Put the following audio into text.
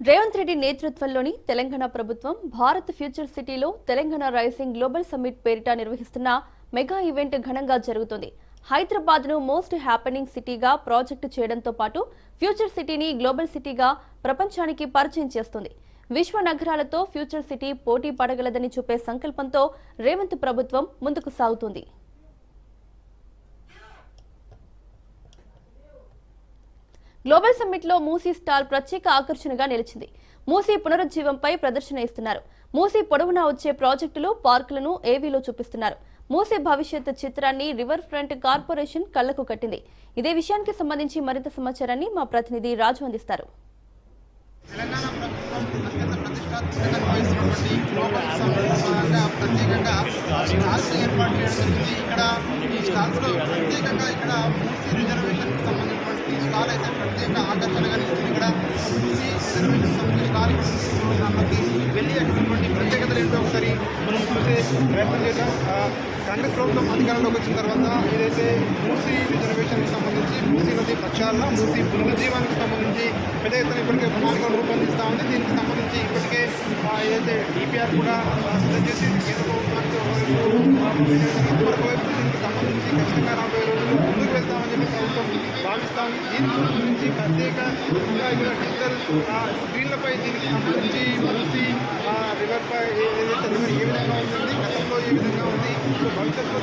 రేవంత్ రెడ్డి నేతృత్వంలోని తెలంగాణ ప్రభుత్వం భారత్ ఫ్యూచర్ సిటీలో తెలంగాణ రైజింగ్ గ్లోబల్ సమ్మిట్ పేరిట నిర్వహిస్తున్న మెగా ఈవెంట్ ఘనంగా జరుగుతుంది. హైదరాబాద్ ను మోస్ట్ హ్యాపెనింగ్ సిటీగా ప్రాజెక్టు చేయడంతో పాటు ఫ్యూచర్ సిటీని గ్లోబల్ సిటీగా ప్రపంచానికి పరిచయం చేస్తుంది. విశ్వ నగరాలతో ఫ్యూచర్ సిటీ పోటీ పడగలదని చూపే సంకల్పంతో రేవంత్ ప్రభుత్వం ముందుకు సాగుతుంది. గ్లోబల్ సమ్మిట్ లో మూసీ స్టాల్ ప్రత్యేక ఆకర్షణగా నిలిచింది. మూసీ పునరుజ్జీవంపై ప్రదర్శన ఇస్తున్నారు. మూసీ పొడవునా వచ్చే ప్రాజెక్టులు, పార్కులను ఏవీలో చూపిస్తున్నారు. మూసీ భవిష్యత్ చిత్రాన్ని రివర్ ఫ్రంట్ కార్పొరేషన్ కళ్లకు కట్టింది. ఇదే విషయానికి సంబంధించి మరింత సమాచారాన్ని మా ప్రతినిధి రాజు అందిస్తారు. తెలంగాణ ప్రభుత్వం అత్యంత ప్రతిష్టాత్మకంగా నిర్వహిస్తున్నటువంటి గ్లోబల్ సమ్మిట్ భాగంగా ప్రత్యేకంగా స్టాల్స్ ఏర్పాటు చేయడం జరిగింది. ఇక్కడ ఈ స్టాల్స్లో ప్రత్యేకంగా ఇక్కడ మూసీ రిజర్వేషన్కి సంబంధించినటువంటి స్టాల్ అయితే ప్రత్యేక ఆకర్షణగా నిలిచింది. ఇక్కడ మూసీ రిజర్వేషన్ సంబంధించిన స్టాల్ మనకి వెళ్ళి అటువంటి ప్రత్యేకతలు ఏంటో ఒకసారి మనం చూసే ప్రయత్నం చేద్దాం. కాంగ్రెస్ ప్రభుత్వం అధికారంలోకి వచ్చిన తర్వాత ఏదైతే మూసీ రిజర్వేషన్కి సంబంధించి మూసీ నది ప్రక్షాళన, మూసీ పునరుజ్జీవానికి సంబంధించి పెద్ద ఎత్తున ఇప్పటికే ప్రణాళికలు రూపొందిస్తూ ఉంది. దీనికి సంబంధించి ఇప్పటికే ఏదైతే డిపిఆర్ కూడా సిద్ధం చేసి కేంద్ర ప్రభుత్వానికి ఇంతవరకు వైపు దీనికి సంబంధించి ఖచ్చితంగా రాబోయే రోజుల్లో ముందుకు వెళ్తామని చెప్పి ప్రభుత్వం భావిస్తూ ఉంది. దీనికి సంబంధించి ప్రత్యేకంగా ఇక్కడ డిజిటల్ స్క్రీన్లపై దీనికి సంబంధించి మూసీ రివర్పై ఏదైతే రివర్ ఏ విధంగా ఉంటుంది, గతంలో ఏ విధంగా ఉంది, భవిష్యత్తులో